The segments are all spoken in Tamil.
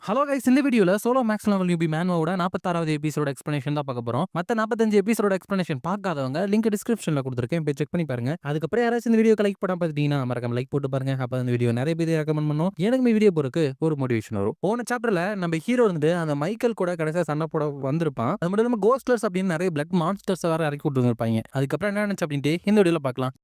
ஹலோ கைஸ், இந்த வீடியோல சோலோ மேக்ஸ் லெவல் யூபி மேன்வோட 46வது எபிசோட எக்ஸ்பிளனேஷன் தான் பார்க்க போறோம். மத்த 45 எபிசோட எக்ஸ்பிளனேஷன் பார்க்காதவங்க லிங்க் டிஸ்கிரிப்ஷன்ல கொடுத்துருக்கேன், போய் செக் பண்ணி பாருங்க. அதுக்கப்புறம் யாராச்சும் இந்த வீடியோக்கு லைக் பண்ணாம பார்த்துட்டீங்கன்னா மறக்காம லைக் போட்டு பாருங்க. அப்ப இந்த வீடியோ நிறைய பேர் ரெக்கமெண்ட் பண்ணும், எனக்கு வீடியோ போறதுக்கு ஒரு மோட்டிவேஷன் வரும். போன சாப்டர்ல நம்ம ஹீரோ வந்து அந்த மைக்கேல் கூட கடைசியா சண்டை போட வந்திருப்பான். அது மட்டும் இல்லாம கோஸ்ட்லர்ஸ் அப்படின்னு நிறைய பிளட் மான்ஸ்டர்ஸ் வேற இறக்கி விட்டு இருப்பாங்க. அதுக்கப்புறம் என்ன நினைச்சு அப்படின்ட்டு இந்த வீடியோல பார்க்கலாம்.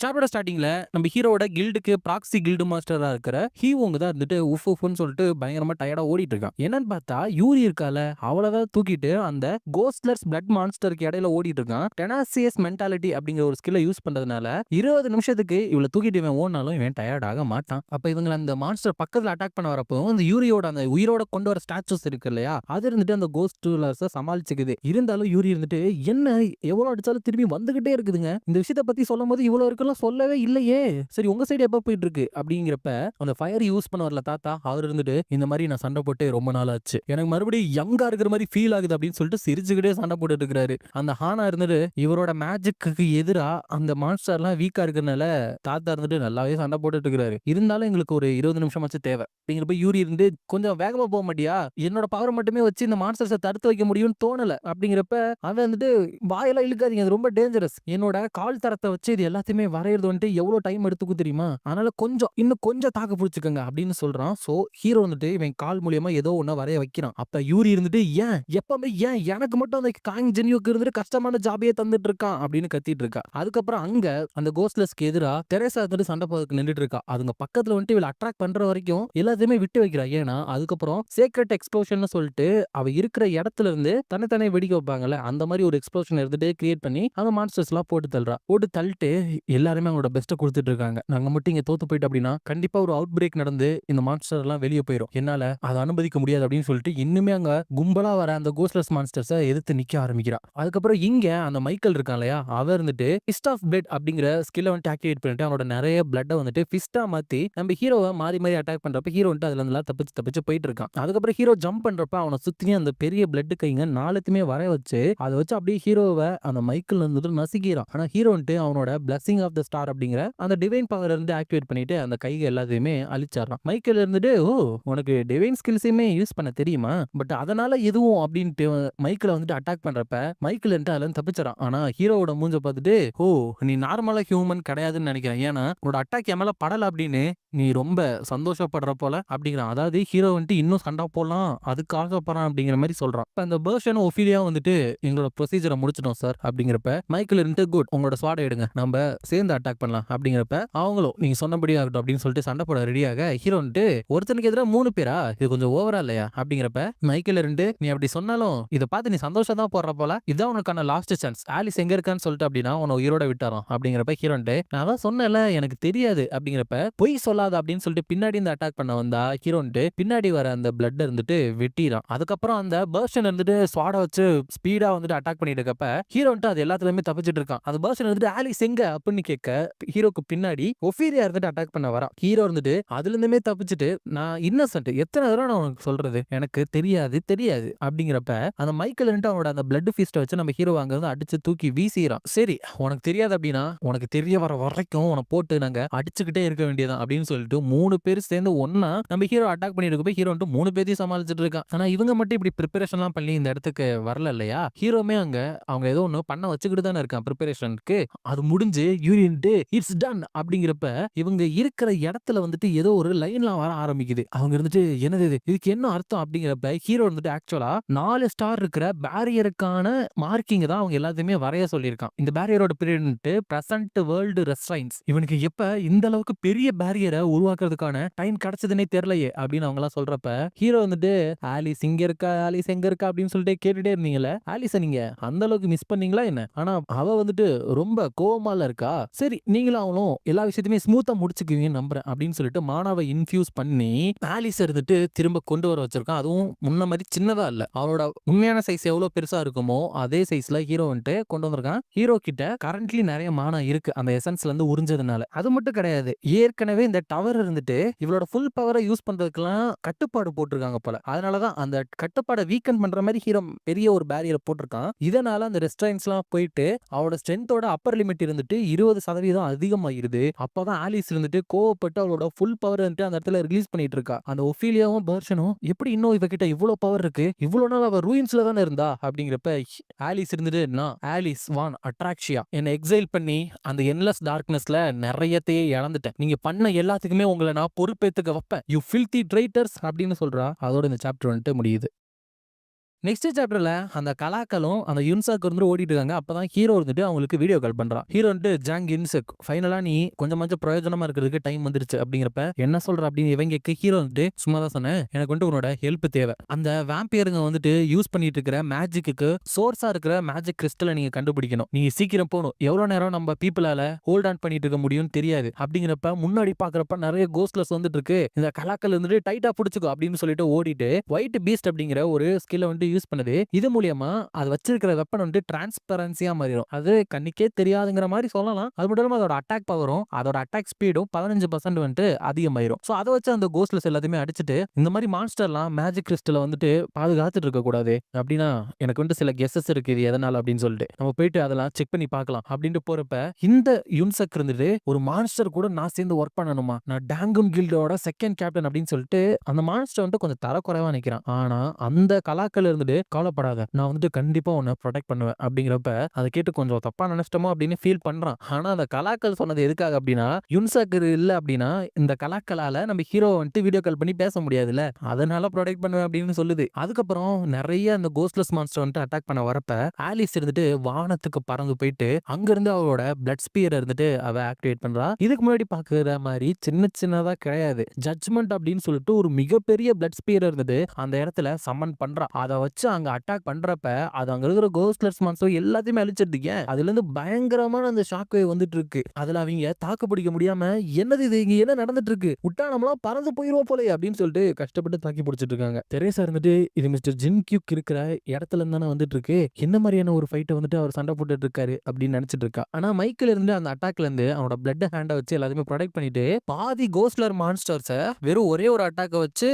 சாப்டரோட ஸ்டார்டிங்ல நம்ம ஹீரோட கில்டுக்கு ப்ராக்ஸி கில்டு மாஸ்டரா இருக்கிற ஹீவோங்க தான் இருந்துட்டு உஃப் உஃப்னு சொல்லிட்டு பயங்கரமா டயர்டா ஓடிட்டு இருக்கான். என்னன்னு பார்த்தா யூரி இருக்கால, அவளதான் தூக்கிட்டு அந்த கோஸ்ட்லர்ஸ் பிளட் மான்ஸ்டருக்கு இடையில ஓடிட்டு இருக்கான். டெனாசியஸ் மென்டாலிட்டி அப்படிங்கிற ஒரு ஸ்கில்லை யூஸ் பண்றதுனால 20 நிமிஷத்துக்கு இவளை தூக்கிட்டு இவன் ஓடினாலும் இவன் டயர்ட் ஆக மாட்டான். அப்ப இவங்க அந்த மான்ஸ்டர் பக்கத்துல அட்டாக் பண்ண வரப்போ அந்த யூரியோட அந்த உயிரோட கொண்டு வர ஸ்டாச்சுஸ் இருக்கு இல்லையா, அது இருந்துட்டு அந்த கோஸ்ட்லர்ஸை சமாளிச்சுக்குது. இருந்தாலும் யூரி இருந்துட்டு என்ன எவ்வளவு அடிச்சாலும் திரும்பி வந்துகிட்டே இருக்குதுங்க. இந்த விஷயத்தை பத்தி சொல்லும் போது இவ்வளவு இருக்கு சொல்லவே இல்லையே, சரி உங்க சைடு எப்ப போயிட்டு இருக்கு அப்படிங்கிறப்ப அந்த ஃபயர் யூஸ் பண்ண வரல தாத்தா, அவர் இருந்துட்டு இந்த மாதிரி நான் சண்டை போட்டு ரொம்ப நாள் ஆச்சு, எனக்கு மறுபடியும் யங்கா இருக்கிற மாதிரி ஃபீல் ஆகுது அப்படின்னு சொல்லிட்டு சிரிச்சுக்கிட்டே சண்டை போட்டுட்டு இருக்காரு. அந்த ஹானா இருந்துட்டு இவரோட மேஜிக்கு எதிரா அந்த மான்ஸ்டர் எல்லாம் வீக்கா இருக்கிறதுனால தாத்தா இருந்துட்டு நல்லாவே சண்டை போட்டுட்டு இருக்கிறாரு. இருந்தாலும் எங்களுக்கு ஒரு 20 நிமிஷமாச்சு தேவை அப்படிங்கிறப்ப யூரி இருந்து கொஞ்சம் வேகமா போக மாட்டியா, என்னோட பவர் மட்டுமே வச்சு இந்த மான்ஸ்டர்ஸை தடுத்து வைக்க முடியும்னு தோணல அப்படிங்கிறப்ப அவன் வந்துட்டு வாயெல்லாம் இழுக்காதீங்க, அது ரொம்ப டேஞ்சரஸ், என்னோட கால் தரத்தை வச்சு இது எல்லாத்தையுமே வரையிறது வந்துட்டு எவ்வளவு டைம் எடுத்துக்கும் தெரியுமா, அதனால இன்னும் கொஞ்சம் தாக்கு பிடிச்சுக்கங்க அப்படின்னு சொல்றான். சோ ஹீரோ வந்துட்டு இவன் கால் மூலியமா ஏதோ ஒண்ணு வரைய வைக்கிறான். அப்ப யூரி இருந்துட்டு ஏன் எப்பவுமே ஏன் எனக்கு மட்டும் அந்த காங் ஜென்யூக்கு இருந்துட்டு கஷ்டமான ஜாபியே தந்துட்டு இருக்கான் அப்படின்னு கத்திட்டு இருக்கா. அதுக்கப்புறம் அங்க அந்த கோஸ்ட்லஸ்க்கு எதிரா தெரேசா வந்துட்டு சண்டை போறதுக்கு நின்றுட்டு இருக்கா. அதுங்க பக்கத்துல வந்துட்டு இவளை அட்ராக்ட் பண்ற வரைக்கும் எல்லாத்தையுமே விட்டு வைக்கிறா. ஏன்னா அதுக்கப்புறம் சீக்ரெட் எக்ஸ்ப்ளோஷன் சொல்லிட்டு அவ இருக்கிற இடத்துல இருந்து தன்னை வெடிக்க வைப்பாங்கல்ல, அந்த மாதிரி ஒரு எக்ஸ்ப்ளோஷன் இருந்துட்டு கிரியேட் பண்ணி அந்த மான்ஸ்டர்ஸ் எல்லாம் போட்டு தள்ளுறா. போட்டு தள்ளிட்டு எல்லாருமே அவங்களோட பெஸ்ட்டை கொடுத்துட்டு இருக்காங்க. நாங்க மட்டும் இங்க தோத்து போயிட்டு அப்படின்னா கண்டிப்பா ஒரு அவுட் பிரேக் நடந்து இந்த மான்ஸ்டர் எல்லாம் வெளியே போயிடும், என்னால அதை அனுமதிக்க முடியாது அப்படின்னு சொல்லிட்டு இன்னுமே அங்க கும்பலா வர அந்த கோஸ்ட்லெஸ் மான்ஸ்டர்ஸை எதிர்த்து நிக்க ஆரம்பிக்கிறா. அதுக்கப்புறம் இங்க அந்த மைக்கேல் இருக்கான் இல்லையா, அவர் இருந்துட்டு ஃபிஸ்ட் ஆஃப் பிளட் அப்படிங்கிற ஸ்கில்லை வந்துட்டு ஆக்டிவேட் பண்ணிட்டு அவனோட நிறைய பிளட்டை வந்துட்டு ஃபிஸ்டா மாத்தி நம்ம ஹீரோவை மாறி மாறி அட்டாக் பண்றப்ப ஹீரோ வந்துட்டு அதுல இருந்து தப்பிச்சு போயிட்டு இருக்கான். அதுக்கப்புறம் ஹீரோ ஜம்ப் பண்றப்ப அவனை சுத்தினே அந்த பெரிய பிளட் கைங்க நாலுத்துமே வர வச்சு அதை வச்சு அப்படியே ஹீரோவை அந்த மைக்கேல் இருந்துட்டு நசுக்கிறான். ஆனா ஹீரோ வந்துட்டு அவனோட பிளஸிங் ஆஃப் த ஸ்டார் அப்படிங்கிற அந்த டிவைன் பவர் இருந்து ஆக்டிவேட் பண்ணிட்டு அந்த கைகள் எல்லாத்தையுமே அழிச்சாரான். மைக்கேல் இருந்துட்டு ஓ உனக்கு டிவைன் ஸ்கில்ஸையுமே யூஸ் பண்ண தெரியுமா, பட் அதனால எதுவும் அப்படின்ட்டு மைக்கேல வந்துட்டு அட்டாக் பண்றப்ப மைக்கேல் வந்துட்டு அதுல இருந்து தப்பிச்சாரான். ஆனா ஹீரோவோட மூஞ்ச பார்த்துட்டு ஓ நீ நார்மலா ஹியூமன் கிடையாதுன்னு நினைக்கிறேன், ஏன்னா உன்னோட அட்டாக் என் மேல படல அப்படின்னு நீ ரொம்ப சந்தோஷப்படுற போல அப்படிங்கிறான். அதாவது ஹீரோ வந்துட்டு இன்னும் சண்டை போடலாம் அதுக்கு ஆசைப்படுறான் அப்படிங்கிற மாதிரி சொல்றான். அந்த பெர்ஷன் ஒஃபீலியா வந்துட்டு எங்களோட ப்ரொசீஜரை முடிச்சிட்டோம் சார் அப்படிங்கிறப்ப மைக்கேல் இருந்துட்டு குட் உங்களோட ஸ்வாடை எடுங்க நம்ம சேர்ந்து அட்டாக் பண்ணலாம் அப்படிங்கிறப்ப அவங்களும் நீங்க சொன்னபடி ஆகட்டும் அப்படின்னு சொல்லிட்டு சண்டை போட ரெடியாக ஹீரோ வந்துட்டு ஒருத்தனுக்கு எதிராக 3 பேரா, இது கொஞ்சம் ஓவரா இல்லையா அப்படிங்கிறப்ப மைக்கேல் இருந்து நீ அப்படி சொன்னாலும் இதை பார்த்து நீ சந்தோஷம் தான் போடுற போல, இதான் உனக்கான லாஸ்ட் சான்ஸ், ஆலிஸ் எங்க இருக்கான்னு சொல்லிட்டு அப்படின்னா உன உயிரோட விட்டாரோம் அப்படிங்கிறப்ப ஹீரோ நான் தான் சொன்னல எனக்கு தெரியாது அப்படிங்கிறப்ப பொய் சொல்லாத அப்படின்னு சொல்லிட்டு பின்னாடி இந்த அட்டாக் பண்ண வந்தா ஹீரோ பின்னாடி வர அந்த பிளட் இருந்துட்டு வெட்டிறான். அதுக்கப்புறம் அந்த பர்ஷன் இருந்துட்டு ஸ்வாட வச்சு ஸ்பீடா வந்துட்டு அட்டாக் பண்ணிட்டு இருக்கப்ப ஹீரோ அது எல்லாத்துலயுமே தப்பிச்சிட்டு இருக்கான். அந்த பர்ஷன் இருந்துட்டு ஆலிஸ் எங்க அப்படின்னு கேட்க ஹீரோக்கு பின்னாடி ஒஃபீரியா இருந்துட்டு அட்டாக் பண்ண வரா. ஹீரோ இருந்துட்டு அதுல இருந்துமே தப்பிச்சுட்டு நான் இன்னசென்ட், எத்தனை தடவை நான் உனக்கு சொல்றது எனக்கு தெரியாது அப்படிங்கிறப்ப அந்த மைக்கேல் அவனோட அந்த பிளட் ஃபீஸ்ட வச்சு நம்ம ஹீரோ அங்க இருந்து அடிச்சு தூக்கி வீசிறான். சரி உனக்கு தெரியாது அப்படின்னா உனக்கு தெரிய வர வரைக்கும் உன போட்டு நாங்க அடிச்சுக்கிட்டே இருக்க வேண்டியதான் அப்படின்னு சொல்லிட்டு 3 பேர் சேர்ந்து ஒன்னா நம்ம ஹீரோ அட்டாக் பண்ணிட்டு ஹீரோ 3 பேரையும் சமாளிச்சுட்டு இருக்கான். ஆனா இவங்க மட்டும் இப்படி ப்ரிப்பரேஷன் எல்லாம் பண்ணி இந்த இடத்துக்கு வரல இல்லையா, ஹீரோமே அங்க அவங்க ஏதோ ஒண்ணு பண்ண வச்சுக்கிட்டு தானே இருக்கான் ப்ரிப்பரேஷனுக்கு. அது முடிஞ்சு யூரின்ட்டு இட்ஸ் டன் அப்படிங்கிறப்ப இவங்க இருக்கிற இடத்துல வந்துட்டு ஏதோ ஒரு லைன்லாம் வர ஆரம்பிக்குது. அவங்க இருந்துட்டு என்னது இதுக்கு என்ன அர்த்தம் அப்படிங்கிறப்ப ஹீரோ வந்துட்டு ஆக்சுவலா 4 ஸ்டார் இருக்கிற பேரியருக்கான மார்க்கிங் தான் அவங்க எல்லாத்தையுமே வரைய சொல்லியிருக்கான். இந்த பேரியரோட பீரியட் பிரசன்ட் வேர்ல்டு ரெஸ்ட்ரைன்ஸ், இவனுக்கு எப்ப இந்த அளவுக்கு பெரிய பேரியரை உருவாக்குறதுக்கான டைம் கிடைச்சதுன்னே தெரியலையே அப்படின்னு அவங்க எல்லாம் சொல்றப்ப ஹீரோ வந்துட்டு ஆலிஸ் இங்க இருக்கா ஆலிஸ் எங்க இருக்கா அப்படின்னு சொல்லிட்டு கேட்டுட்டே இருந்தீங்கல்ல, ஆலிஸ நீங்க அந்த அளவுக்கு மிஸ் பண்ணீங்களா என்ன, ஆனா அவ வந்துட்டு ரொம்ப கோவமால இருக்கா, சரி நீங்களும் அவளும் எல்லா விஷயத்தையுமே ஸ்மூத்தா முடிச்சுக்குவீங்கன்னு நம்புறேன் அப்படின்னு சொல்லிட்டு மானாவை இன்ஃபியூஸ் பண்ணி ஆலிஸ் இருந்துட்டு திரும்ப கொண்டு வர வச்சிருக்கான். அதுவும் முன்ன மாதிரி சின்னதா இல்ல, அவளோட உண்மையான சைஸ் எவ்வளவு பெருசா இருக்குமோ அதே சைஸ்ல ஹீரோ வந்துட்டு கொண்டு வந்திருக்கான். ஹீரோ கிட்ட கரண்ட்லி நிறைய மானா இருக்கு அந்த எசன்ஸ்ல இருந்து உறிஞ்சதுனால. அது மட்டும் கிடையாது, ஏற்கனவே இந்த டவர் இருந்துட்டு இவளோட ஃபுல் பவரை யூஸ் பண்றதுக்கெல்லாம் கட்டுப்பாடு போட்டிருக்காங்க போல, அதனாலதான் அந்த கட்டுப்பாடை வீக்கன் பண்ற மாதிரி ஹீரோ பெரிய ஒரு பேரியரை போட்டிருக்கான். இதனால அந்த ரெஸ்ட்ரைன்ஸ் எல்லாம் போயிட்டு அவளோட ஸ்ட்ரென்த்தோட அப்பர் லிமிட் இருந்துட்டு 20 50% அதிகமாயிருது. அப்பதான் ஆலிஸ் இருந்துட்டு கோவப்பட்டு அவளோட ஃபுல் பவர் வந்துட்டு அந்த இடத்துல ரிலீஸ் பண்ணிட்டு இருக்கா. அந்த ஒஃபீலியாவும் பெர்ஷனும் எப்படி இன்னும் இவகிட்ட இவ்வளவு பவர் இருக்கு, இவ்வளவு நாள் அவ ரூயின்ஸ்ல தானே இருந்தா அப்படிங்கிறப்ப ஆலிஸ் இருந்துட்டு நான் ஆலிஸ் வான் அட்ராக்ஷியா என்னை எக்ஸைல் பண்ணி அந்த என்லெஸ் டார்க்னஸ்ல நிறையத்தையே இழந்துட்டேன். நீங்க பண்ண எல்லாத்துக்குமே உங்களை நான் பொறுப்பேத்துக்க வைப்பேன். யூ ஃபில்தி ட்ரைட்டர்ஸ் அப்படின்னு சொல்றா. அதோட இந்த சாப்டர் வந்துட்டு முடியுது. நெக்ஸ்ட் சாப்டர்ல அந்த கலாக்களும் அந்த யுன்சாக் வந்து ஓடிட்டு இருக்காங்க. அப்பதான் ஹீரோ வந்துட்டு அவங்களுக்கு வீடியோ கால் பண்றான். ஹீரோ வந்துட்டு ஜாங் யுன்சக் ஃபைனலா நீ கொஞ்சமாச்சும் பிரயோஜனமா இருக்கிறதுக்கு டைம் வந்துருச்சு அப்படிங்கிறப்ப என்ன சொல்ற அப்படின்னு இவங்க ஹீரோ வந்துட்டு சும்மா தான் சொன்னேன், எனக்கு வந்துட்டு உன்னோட ஹெல்ப் தேவை. அந்த வேம்பியருங்க வந்துட்டு யூஸ் பண்ணிட்டு இருக்கிற மேஜிக்கு சோர்ஸா இருக்கிற மேஜிக் கிறிஸ்டலை நீங்க கண்டுபிடிக்கணும். நீங்க சீக்கிரம் போகணும். எவ்வளவு நேரம் நம்ம பீப்புளால ஹோல்ட் ஆன் பண்ணிட்டு இருக்க முடியும்னு தெரியாது அப்படிங்கிறப்ப முன்னாடி பாக்குறப்ப நிறைய கோஸ்ட்லஸ் வந்துட்டு இருக்கு. இந்த கலாக்கள் வந்துட்டு டைட்டா பிடிச்சுக்கோ அப்படின்னு சொல்லிட்டு ஓடிட்டு ஒயிட் பீஸ்ட் அப்படிங்கிற ஒரு ஸ்கில்லை வந்து யூஸ் பண்ணுது. இது மூலியமா அது வச்சிருக்கிற வெப்பன் வந்து டிரான்ஸ்பரன்சியா மாறிடும். அது கண்ணுக்கே தெரியாதுங்கிற மாதிரி சொல்லலாம். அது மட்டும் இல்லாம அதோட அட்டாக் பவரும் அதோட அட்டாக் ஸ்பீடும் 15% வந்துட்டு அதிகமாயிரும். சோ அதை வச்சு அந்த கோஸ்ட்லெஸ் எல்லாத்தையுமே அடிச்சுட்டு இந்த மாதிரி மான்ஸ்டர்லாம் மேஜிக் கிறிஸ்டலை வந்துட்டு பாதுகாத்துட்டு இருக்க கூடாது அப்படின்னா எனக்கு வந்து சில கெஸஸ் இருக்கு இது எதனால அப்படின்னு சொல்லிட்டு நம்ம போயிட்டு அதெல்லாம் செக் பண்ணி பார்க்கலாம் அப்படின்ட்டு போறப்ப இந்த யுன்சக் இருந்துட்டு ஒரு மான்ஸ்டர் கூட நான் சேர்ந்து ஒர்க் பண்ணணுமா, நான் டாங்கன் கில்டோட செகண்ட் கேப்டன் அப்படின்னு சொல்லிட்டு அந்த மான்ஸ்டர் வந்து கொஞ்சம் தரக்குறைவா நிக்கிறான். ஆனா அந்த கலாக்கள் இருந்துட்டு கவலைப்படாத, நான் வந்துட்டு கண்டிப்பா உன்னை ப்ரொடெக்ட் பண்ணுவேன் அப்படிங்கிறப்ப அதை கேட்டு கொஞ்சம் தப்பா நினைச்சிட்டோமோ அப்படின்னு ஃபீல் பண்றான். ஆனா அந்த கலாக்கள் சொன்னது எதுக்காக அப்படின்னா யுன்சாக் இல்ல அப்படின்னா இந்த கலாக்களால நம்ம ஹீரோ வந்துட்டு வீடியோ கால் பண்ணி பேச முடியாதுல்ல, அதனால ப்ரொடெக்ட் பண்ணுவேன் அப்படின்னு சொல்லுது. அதுக்கப்புறம் நிறைய அந்த கோஸ்ட்லெஸ் மான்ஸ்டர் வந்துட்டு அட்டாக் பண்ண வரப்ப ஆலிஸ் இருந்துட்டு வானத்துக்கு பறந்து போயிட்டு அங்கிருந்து அவளோட பிளட் ஸ்பியர் இருந்துட்டு அவ ஆக்டிவேட் பண்றா. இதுக்கு முன்னாடி பாக்குற மாதிரி சின்ன சின்னதா கிடையாது. ஜட்ஜ்மெண்ட் அப்படின்னு சொல்லிட்டு ஒரு மிகப்பெரிய பிளட் ஸ்பியர் இருந்தது அந்த இடத்துல சம்மன் பண்றா. அதை வச்சு அங்க அட்டாக் பண்றப்ப அது அங்க இருக்கிற கோஸ்ட்லெஸ் மான்ஸ்டர் எல்லாத்தையுமே அழிச்சிருந்தீங்க. அதுல இருந்து பயங்கரமான அந்த ஷாக் வேவ் வந்துட்டு இருக்கு. அதுல அவங்க தாக்கு பிடிக்க முடியாம என்னது இது, இங்க என்ன நடந்துட்டு இருக்கு, விட்டா நம்மளாம் பறந்து போயிருவோம் போல அப்படின்னு சொல்லிட்டு கஷ்டப்பட்டு தாக்கி பிடிச்சிட்டு இருக்காங்க. தெரேசா இருந்துட்டு இது மிஸ்டர் ஜின் கியூக் இருக்கிற இடத்துல இருந்தானே வந்துட்டு இருக்கு, என்ன மாதிரியான ஒரு ஃபைட்டை வந்துட்டு அவர் சண்டை போட்டுட்டு இருக்காரு அப்படின்னு நினைச்சிட்டு இருக்கா. ஆனா மைக்கில் இருந்து அந்த அட்டாக்ல இருந்து அவனோட பிளட் ஹேண்டை வச்சு எல்லாத்தையுமே ப்ரொடெக்ட் பண்ணிட்டு பாதி கோஸ்ட்லர் மான்ஸ்டர்ஸ வெறும் ஒரே ஒரு அட்டாக்க வச்சு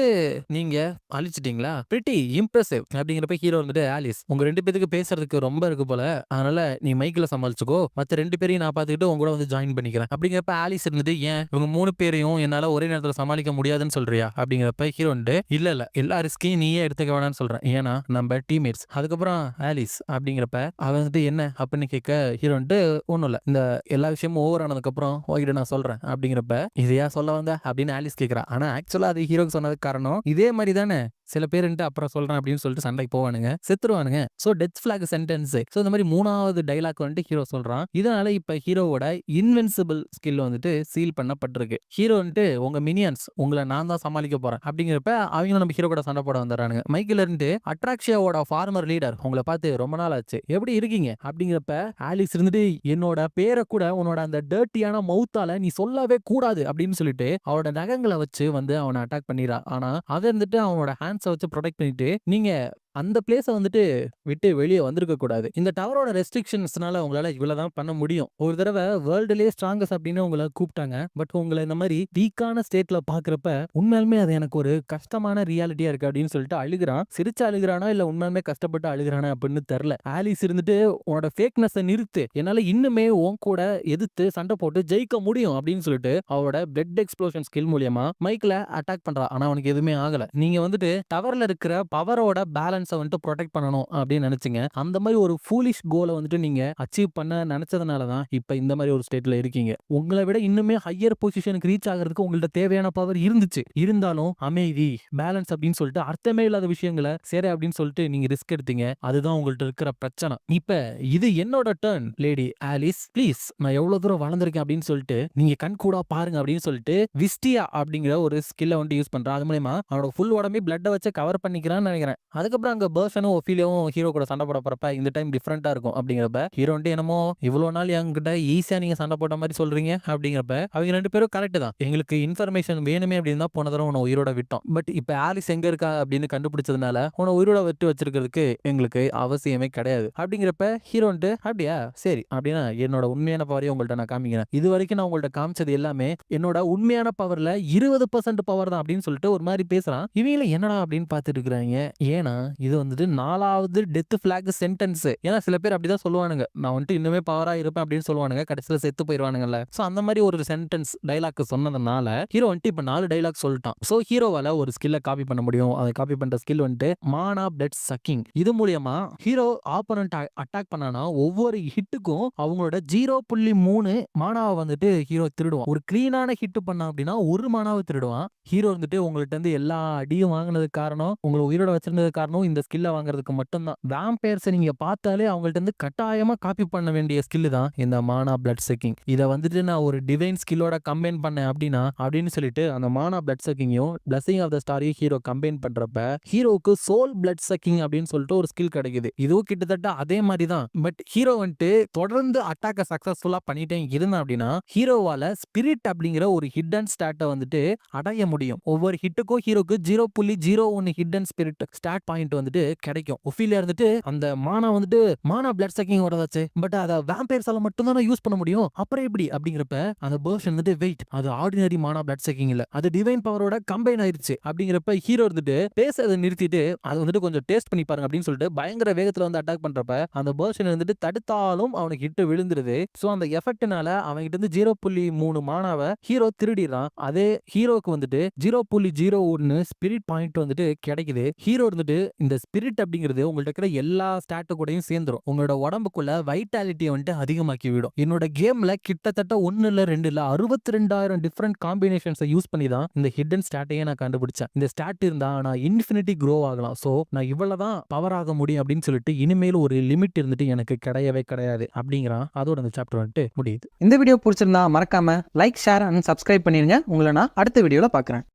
நீங்க அழிச்சிட்டீங்களா, பிரிட்டி இம்ப்ரெசிவ் அப்படிங்கிறப்ப ஹீரோ வந்துட்டு ஆலிஸ் உங்க 2 பேருக்கு பேசுறதுக்கு ரொம்ப இருக்கு போல, அதனால நீ மைக்கில் சமாளிச்சுக்கோ, மத்த 2 பேரையும் நான் பாத்துக்கிட்டு உங்க கூட வந்து ஜாயின் பண்ணிக்கிறேன் அப்படிங்கிறப்ப ஆலிஸ் இருந்துட்டு ஏன் இவங்க 3 பேரையும் என்னால ஒரே நேரத்துல சமாளிக்க முடியாதுன்னு சொல்றியா அப்படிங்கிறப்ப ஹீரோ வந்துட்டு இல்ல எல்லா ரிஸ்கையும் நீயே எடுத்துக்க வேணாம்னு சொல்றேன், ஏன்னா நம்ம டீம்மேட்ஸ். அதுக்கப்புறம் ஆலிஸ் அப்படிங்கிறப்ப அவன் வந்துட்டு என்ன அப்படின்னு கேட்க ஹீரோ வந்துட்டு ஒண்ணும் இல்ல, இந்த எல்லா விஷயமும் ஓவர் ஆனதுக்கு அப்புறம் உங்ககிட்ட நான் சொல்றேன் அப்படிங்கிறப்ப இதையா சொல்ல வந்த அப்படின்னு ஆலிஸ் கேட்கிறா. ஆனா ஆக்சுவலா அது ஹீரோக்கு சொன்னதுக்கு காரணம் இதே மாதிரி தானே சில பேருன்ட்டு அப்புறம் சொல்றேன் அப்படின்னு சொல்லிட்டு சண்டைக்கு போவானுங்க, செத்துருவானுங்க. So death flag sentence. So இந்த மாதிரி 3வது டைலாக் வந்துட்டு ஹீரோ சொல்றான். இதனால இப்ப ஹீரோவோட இன்வென்சிபிள் ஸ்கில் வந்துட்டு சீல் பண்ணப்பட்டிருக்கு. ஹீரோ வந்துட்டு உங்க மினியன்ஸ் உங்களை நான் தான் சமாளிக்க போறேன் அப்படிங்கிறப்ப அவங்க நம்ம ஹீரோ கூட சண்டை போட வந்துடுறானுங்க. மைக்கில் இருந்து அட்ராக்ஷியாவோட ஃபார்மர் லீடர் உங்களை பார்த்து ரொம்ப நாள் ஆச்சு, எப்படி இருக்கீங்க அப்படிங்கிறப்ப ஆலிஸ் இருந்துட்டு என்னோட பேரை கூட உன்னோட அந்த டர்ட்டியான மவுத்தால நீ சொல்லவே கூடாது அப்படின்னு சொல்லிட்டு அவனோட நகங்களை வச்சு வந்து அவனை அட்டாக் பண்ணிடுறா. ஆனா அதை இருந்துட்டு அவனோட ஹேண்ட்ஸை வச்சு ப்ரொடெக்ட் பண்ணிட்டு நீங்க அந்த பிளேஸை வந்துட்டு விட்டு வெளியே வந்திருக்க கூடாது, இந்த டவரோட ரெஸ்ட்ரிக்ஷன்ஸ்னால உங்களால இவ்வளவுதான் பண்ண முடியும். ஒரு தடவை வேர்ல்டுலேயே ஸ்ட்ராங்கஸ்ட் அப்படின்னு உங்களை கூப்பிட்டாங்க, பட் உங்களை இந்த மாதிரி வீக்கான ஸ்டேட்ல பாக்குறப்ப உண்மையாலுமே அது எனக்கு ஒரு கஷ்டமான ரியாலிட்டியா இருக்கு அப்படின்னு சொல்லிட்டு அழுகிறான். சிரிச்சு அழுகிறானா இல்ல உண்மையாலுமே கஷ்டப்பட்டு அழுகிறானா அப்படின்னு தெரியல. ஆலிஸ் இருந்துட்டு உன்னோட ஃபேக்னஸை நிறுத்து, என்னால இன்னுமே உன் கூட எதிர்த்து சண்டை போட்டு ஜெயிக்க முடியும் அப்படின்னு சொல்லிட்டு அவரோட பிளட் எக்ஸ்ப்ளோஷன் ஸ்கில் மூலியமா மைக்ல அட்டாக் பண்றா. ஆனா அவனுக்கு எதுவுமே ஆகல. நீங்க வந்துட்டு டவர்ல இருக்கிற பவரோட பேலன்ஸ் வந்துட்டு ப்ரொடெக்ட் பண்ணணும் அப்படின்னு நினைச்சீங்க. அந்த மாதிரி ஒரு ஃபூலிஷ் கோலை வந்துட்டு நீங்க அச்சீவ் பண்ண நினைச்சதுனால தான் இப்ப இந்த மாதிரி ஒரு ஸ்டேட்ல இருக்கீங்க. உங்களை விட இன்னுமே ஹையர் பொசிஷனுக்கு ரீச் ஆகிறதுக்கு உங்கள்ட்ட தேவையான பவர் இருந்துச்சு, இருந்தாலும் அமைதி பேலன்ஸ் அப்படின்னு சொல்லிட்டு அர்த்தமே இல்லாத விஷயங்களை சரி அப்படின்னு சொல்லிட்டு நீங்க ரிஸ்க் எடுத்தீங்க. அதுதான் உங்கள்ட்ட இருக்கிற பிரச்சனை. இப்ப இது என்னோட டர்ன் லேடி ஆலிஸ், ப்ளீஸ் நான் எவ்வளவு தூரம் வளர்ந்திருக்கேன் அப்படின்னு சொல்லிட்டு நீங்க கண் கூட பாருங்க அப்படின்னு சொல்லிட்டு விஸ்டியா அப்படிங்கிற ஒரு ஸ்கில்லை வந்து யூஸ் பண்றான். அது மூலமா அவனோட ஃபுல் உடம்பே பிளட்டை வச்சு கவர் பண்ணிக்கிறான்னு நினைக்கிறேன். அதுக்கப்புறம் அங்க பெர்ஷனும் ஒஃபீலியாவும் ஹீரோ கூட சண்டை போட போறப்ப இந்த டைம் டிஃபரெண்டா இருக்கும் அப்படிங்கிறப்ப ஹீரோ வந்துட்டு என்னமோ இவ்வளவு நாள் என்கிட்ட ஈஸியா நீங்க சண்டை போட்ட மாதிரி சொல்றீங்க அப்படிங்கிறப்ப அவங்க 2 பேரும் கரெக்ட் தான், எங்களுக்கு இன்ஃபர்மேஷன் வேணுமே அப்படின்னு தான் போன தடவை உன்னை உயிரோட விட்டோம், பட் இப்ப ஆலிஸ் எங்க இருக்கா அப்படின்னு கண்டுபிடிச்சதுனால உன்னை உயிரோட விட்டு வச்சிருக்கிறதுக்கு எங்களுக்கு அவசியமே கிடையாது அப்படிங்கிறப்ப ஹீரோ வந்துட்டு அப்படியா சரி அப்படின்னா என்னோட உண்மையான பவரையும் உங்கள்ட்ட நான் காமிக்கிறேன், இது வரைக்கும் நான் உங்கள்ட்ட காமிச்சது எல்லாமே என்னோட உண்மையான பவர்ல 20% பவர் தான் அப்படின்னு சொல்லிட்டு ஒரு மாதிரி பேசுறான். இவங்கள என்னடா அப்படின்னு பார்த்துட்டு இருக்கிறாங்க. ஏன்னா இது வந்துட்டு 4வது டெத் ஃபிளாக் சென்டென்ஸ். ஏன்னா சில பேர் அப்படிதான் சொல்லுவானுங்க, நான் வந்துட்டு இன்னுமே பவரா இருப்பேன் அப்படின்னு சொல்லுவானுங்க, கடைசியில செத்து போயிருவானுங்கல்ல. சோ அந்த மாதிரி ஒரு சென்டென்ஸ் டைலாக் சொன்னதுனால ஹீரோ வந்துட்டு இப்ப 4 டைலாக் சொல்லிட்டான். சோ ஹீரோவால ஒரு ஸ்கில்ல காப்பி பண்ண முடியும். அதை காப்பி பண்ற ஸ்கில் வந்துட்டு மானா பிளட் சக்கிங். இது மூலியமா ஹீரோ ஆப்போனன்ட் அட்டாக் பண்ணானா ஒவ்வொரு ஹிட்டுக்கும் அவங்களோட 0.3 மானாவை வந்துட்டு ஹீரோ திருடுவான். ஒரு கிளீனான ஹிட் பண்ணா அப்படின்னா ஒரு மானாவை திருடுவான். ஹீரோ வந்துட்டு உங்கள்ட்ட இருந்து எல்லா அடியும் வாங்கினதுக்கு காரணம், உங்களை உயிரோட வச்சிருந்தது காரணம் இந்த ஸ்கில்ல வாங்குறதுக்கு மட்டும்தான். வேம்பயர்ஸை நீங்க பார்த்தாலே அவங்கள்ட்ட இருந்து கட்டாயமா காப்பி பண்ண வேண்டிய ஸ்கில் தான் இந்த மானா பிளட் சக்கிங். இதை வந்துட்டு நான் ஒரு டிவைன் ஸ்கில்லோட கம்பைன் பண்ணேன் அப்படின்னா அப்படின்னு சொல்லிட்டு அந்த மானா பிளட் சக்கிங்கையும் பிளஸிங் ஆஃப் த ஸ்டாரையும் ஹீரோ கம்பைன் பண்றப்ப ஹீரோக்கு சோல் பிளட் சக்கிங் அப்படின்னு சொல்லிட்டு ஒரு ஸ்கில் கிடைக்குது. இதுவும் கிட்டத்தட்ட அதே மாதிரி தான். பட் ஹீரோ வந்துட்டு தொடர்ந்து அட்டாக்க சக்சஸ்ஃபுல்லா பண்ணிட்டே இருந்தான் அப்படின்னா ஹீரோவால ஸ்பிரிட் அப்படிங்கிற ஒரு ஹிடன் ஸ்டாட்டை வந்துட்டு அடைய முடியும். ஒவ்வொரு ஹிட்டுக்கும் ஹீரோக்கு 0.01 ஹிடன் ஸ்பிரிட் ஸ்டாட் பாயிண்ட் வந்துட்டு கிடைக்கும். ஒஃபீலியா இருந்துட்டு அந்த மானா வந்துட்டு மானா பிளட் சக்கிங் வரதாச்சு, பட் அதை வேம்பயர்ஸால மட்டும் தான் யூஸ் பண்ண முடியும், அப்புறம் எப்படி அப்படிங்கிறப்ப அந்த பர்ஷன் வந்துட்டு வெயிட், அது ஆர்டினரி மானா பிளட் சக்கிங் இல்ல, அது டிவைன் பவரோட கம்பைன் ஆயிருச்சு அப்படிங்கிறப்ப ஹீரோ இருந்துட்டு பேசுறதை நிறுத்திட்டு அதை வந்துட்டு கொஞ்சம் டேஸ்ட் பண்ணி பாருங்க அப்படின்னு சொல்லிட்டு பயங்கர வேகத்துல வந்து அட்டாக் பண்றப்ப அந்த பர்ஷன் வந்துட்டு தடுத்தாலும் அவனுக்கு ஹிட் விழுந்துருது. சோ அந்த எஃபெக்ட்னால அவன்கிட்ட இருந்து 0.3 மானாவை ஹீரோ திருடிறான். அதே ஹீரோக்கு வந்துட்டு 0.01 ஸ்பிரிட் பாயிண்ட் வந்துட்டு கிடைக்குது. ஹீரோ இருந்துட்டு இந்த ஸ்பிரிட் அப்படிங்கிறது உங்கள்ட்ட இருக்கிற எல்லா ஸ்டாட்டு கூடயும் சேர்ந்துரும். உங்களோட உடம்புக்குள்ள வைட்டாலிட்டியை வந்துட்டு அதிகமாக்கி விடும். என்னோட கேம்ல கிட்டத்தட்ட 1 இல்ல 2 இல்ல 62,000 டிஃபரெண்ட் காம்பினேஷன்ஸை யூஸ் பண்ணி தான் இந்த ஹிடன் ஸ்டாட்டையே நான் கண்டுபிடிச்சேன். இந்த ஸ்டாட் இருந்தா நான் இன்ஃபினிட்டி க்ரோ ஆகலாம். சோ நான் இவ்வளவுதான் பவர் ஆக முடியும் அப்படின்னு சொல்லிட்டு இனிமேல் ஒரு லிமிட் இருந்துட்டு எனக்கு கிடையவே கிடையாது அப்படிங்கிறான். அதோட இந்த சாப்டர் வந்துட்டு முடியுது. இந்த வீடியோ பிடிச்சிருந்தா மறக்காம லைக், ஷேர் அண்ட் சப்ஸ்கிரைப் பண்ணிருங்க. உங்களை நான் அடுத்த வீடியோல பார்க்குறேன்.